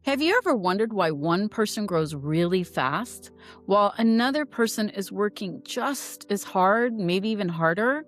Have you ever wondered why one person grows really fast while another person is working just as hard, maybe even harder,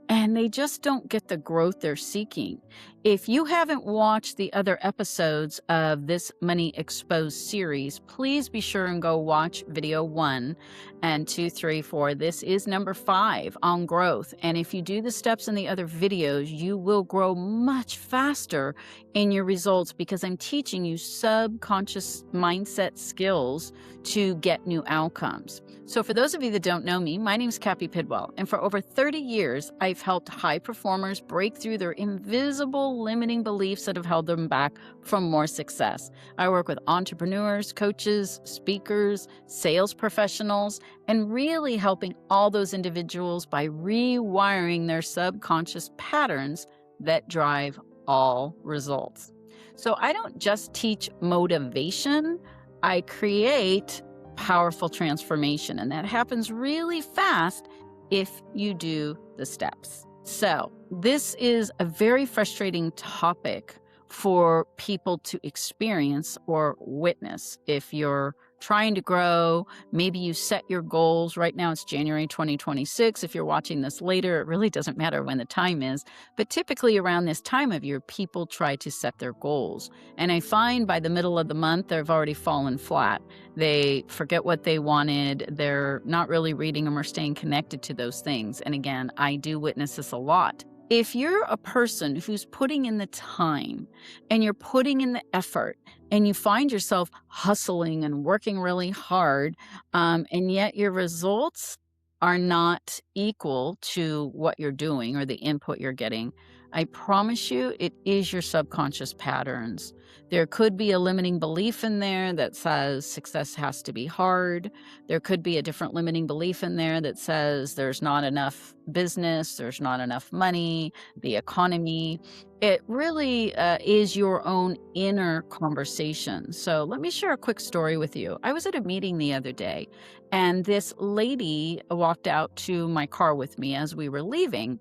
and they just don't get the growth they're seeking? If you haven't watched the other episodes of this Money Exposed series, please be sure and go watch video 1 and 2, 3, 4. This is number 5 on growth. And if you do the steps in the other videos, you will grow much faster in your results because I'm teaching you subconscious mindset skills to get new outcomes. So for those of you that don't know me, my name is Cappi Pidwell, and for over 30 years, I've helped high performers break through their invisible limiting beliefs that have held them back from more success. I work with entrepreneurs, coaches, speakers, sales professionals, and really helping all those individuals by rewiring their subconscious patterns that drive all results. So I don't just teach motivation, I create powerful transformation, and that happens really fast if you do the steps. So this is a very frustrating topic for people to experience or witness. If you're trying to grow, maybe you set your goals. Right now it's January 2026. If you're watching this later, it really doesn't matter when the time is. But typically around this time of year, people try to set their goals. And I find by the middle of the month, they've already fallen flat. They forget what they wanted. They're not really reading them or staying connected to those things. And again, I do witness this a lot. If you're a person who's putting in the time and you're putting in the effort and you find yourself hustling and working really hard, and yet your results are not equal to what you're doing or the input you're getting, I promise you it is your subconscious patterns. There could be a limiting belief in there that says success has to be hard. There could be a different limiting belief in there that says there's not enough business, there's not enough money, the economy. It really is your own inner conversation. So let me share a quick story with you. I was at a meeting the other day, and this lady walked out to my car with me as we were leaving.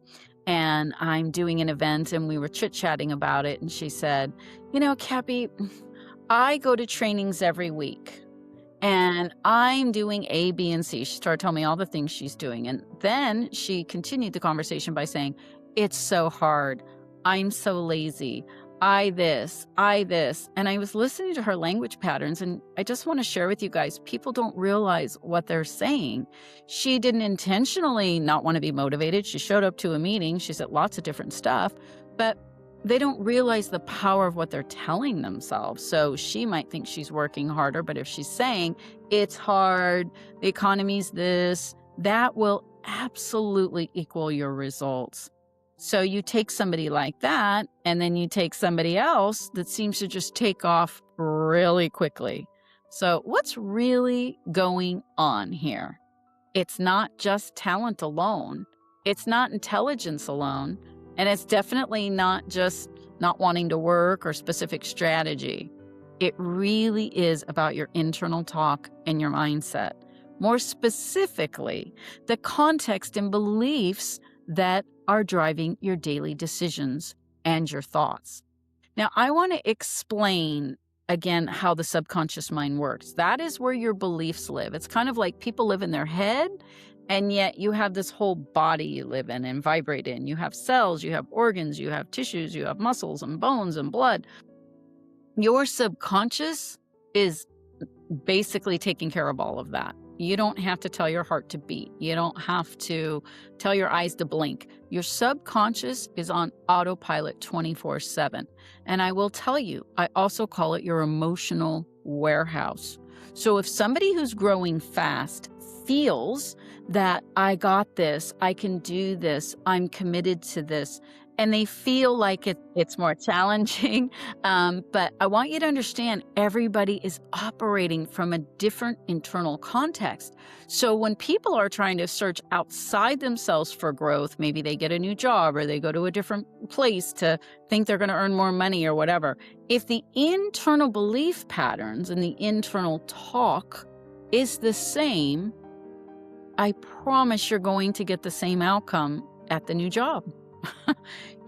And I'm doing an event and we were chit-chatting about it. And she said, Cappi, I go to trainings every week and I'm doing A, B, and C. She started telling me all the things she's doing. And then she continued the conversation by saying, it's so hard. I'm so lazy. I this. And I was listening to her language patterns, and I just want to share with you guys, people don't realize what they're saying. She didn't intentionally not want to be motivated. She showed up to a meeting. She said lots of different stuff, but they don't realize the power of what they're telling themselves. So she might think she's working harder, but if she's saying it's hard, the economy's this, that will absolutely equal your results. So you take somebody like that, and then you take somebody else that seems to just take off really quickly. So what's really going on here? It's not just talent alone. It's not intelligence alone. And it's definitely not just not wanting to work or specific strategy. It really is about your internal talk and your mindset. More specifically, the context and beliefs that are driving your daily decisions and your thoughts. Now, I want to explain again how the subconscious mind works. That is where your beliefs live. It's kind of like people live in their head, and yet you have this whole body you live in and vibrate in. You have cells, you have organs, you have tissues, you have muscles and bones and blood. Your subconscious is basically taking care of all of that. You don't have to tell your heart to beat. You don't have to tell your eyes to blink. Your subconscious is on autopilot 24/7. And I will tell you, I also call it your emotional warehouse. So if somebody who's growing fast feels that I got this, I can do this, I'm committed to this, and they feel like it's more challenging. But I want you to understand everybody is operating from a different internal context. So when people are trying to search outside themselves for growth, maybe they get a new job or they go to a different place to think they're going to earn more money or whatever. If the internal belief patterns and the internal talk is the same, I promise you're going to get the same outcome at the new job.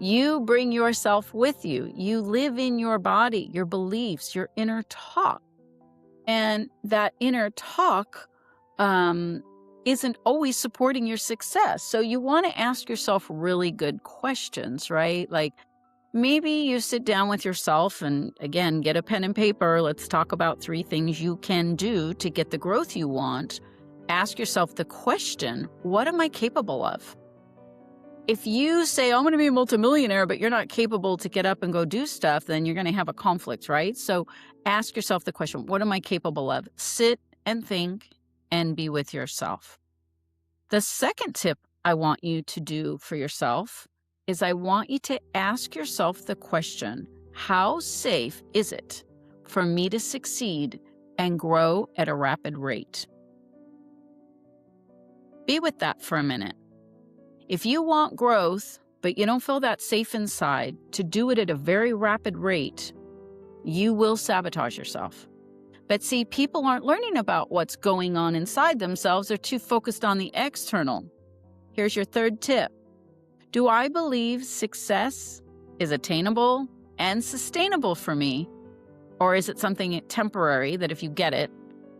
You bring yourself with you. You live in your body, your beliefs, your inner talk. And that inner talk um, isn't always supporting your success. So you want to ask yourself really good questions, right? Like maybe you sit down with yourself and again, get a pen and paper. Let's talk about 3 things you can do to get the growth you want. Ask yourself the question, what am I capable of? If you say, I'm going to be a multimillionaire, but you're not capable to get up and go do stuff, then you're going to have a conflict, right? So ask yourself the question, what am I capable of? Sit and think and be with yourself. The second tip I want you to do for yourself is I want you to ask yourself the question, how safe is it for me to succeed and grow at a rapid rate? Be with that for a minute. If you want growth, but you don't feel that safe inside to do it at a very rapid rate, you will sabotage yourself. But see, people aren't learning about what's going on inside themselves. They're too focused on the external. Here's your third tip. Do I believe success is attainable and sustainable for me? Or is it something temporary that if you get it,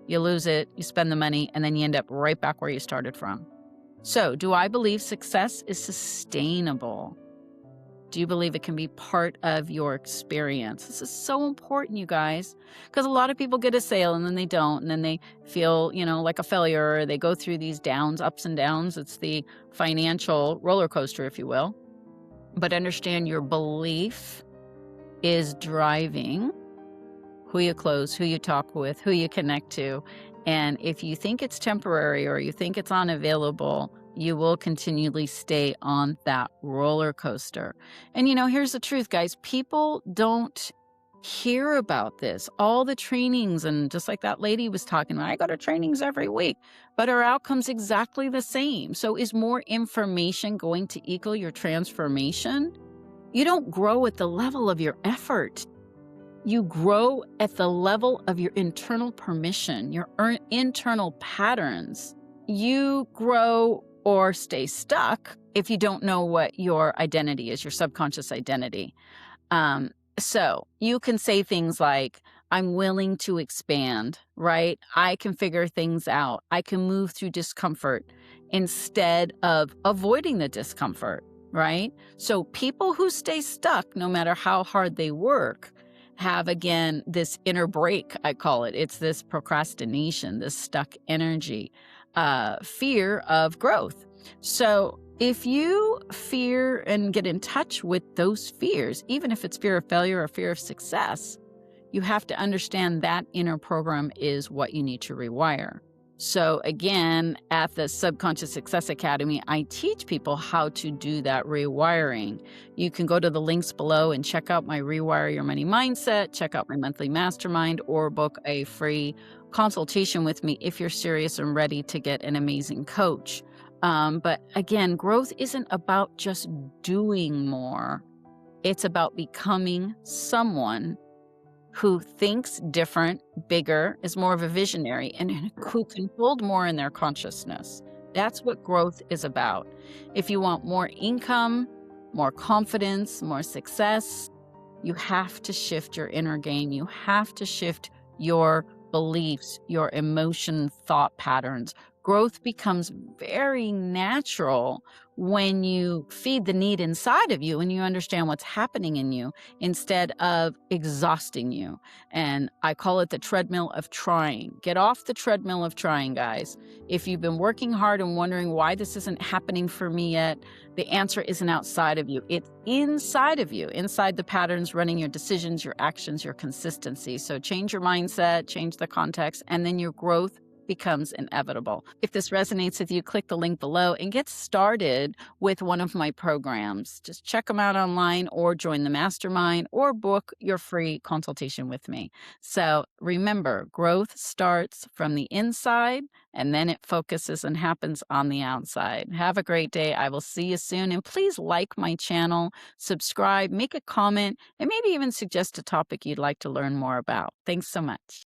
you lose it, you spend the money, and then you end up right back where you started from? So, do I believe success is sustainable? Do you believe it can be part of your experience? This is so important, you guys, because a lot of people get a sale and then they don't, and then they feel, like a failure. Or they go through these downs, ups and downs. It's the financial roller coaster, if you will. But understand your belief is driving who you close, who you talk with, who you connect to. And if you think it's temporary or you think it's unavailable, you will continually stay on that roller coaster. And here's the truth, guys. People don't hear about this. All the trainings, and just like that lady was talking about, I go to trainings every week, but our outcome's exactly the same. So is more information going to equal your transformation? You don't grow at the level of your effort. You grow at the level of your internal permission, your internal patterns. You grow or stay stuck if you don't know what your identity is, your subconscious identity. So you can say things like, I'm willing to expand, right? I can figure things out. I can move through discomfort instead of avoiding the discomfort, right? So people who stay stuck, no matter how hard they work, have, again, this inner break, I call it. It's this procrastination, this stuck energy, fear of growth. So if you fear and get in touch with those fears, even if it's fear of failure or fear of success, you have to understand that inner program is what you need to rewire. So again, at the Subconscious Success Academy, I teach people how to do that rewiring. You can go to the links below and check out my Rewire Your Money Mindset, check out my monthly mastermind, or book a free consultation with me if you're serious and ready to get an amazing coach. But again, growth isn't about just doing more. It's about becoming someone who thinks different, bigger, is more of a visionary, and who can hold more in their consciousness. That's what growth is about. If you want more income, more confidence, more success, you have to shift your inner game. You have to shift your beliefs, your emotion, thought patterns. Growth becomes very natural when you feed the need inside of you and you understand what's happening in you instead of exhausting you. And I call it the treadmill of trying. Get off the treadmill of trying, guys. If you've been working hard and wondering why this isn't happening for me yet, the answer isn't outside of you. It's inside of you, inside the patterns running your decisions, your actions, your consistency. So change your mindset, change the context, and then your growth becomes inevitable. If this resonates with you, click the link below and get started with one of my programs. Just check them out online or join the mastermind or book your free consultation with me. So remember, growth starts from the inside and then it focuses and happens on the outside. Have a great day. I will see you soon. And please like my channel, subscribe, make a comment, and maybe even suggest a topic you'd like to learn more about. Thanks so much.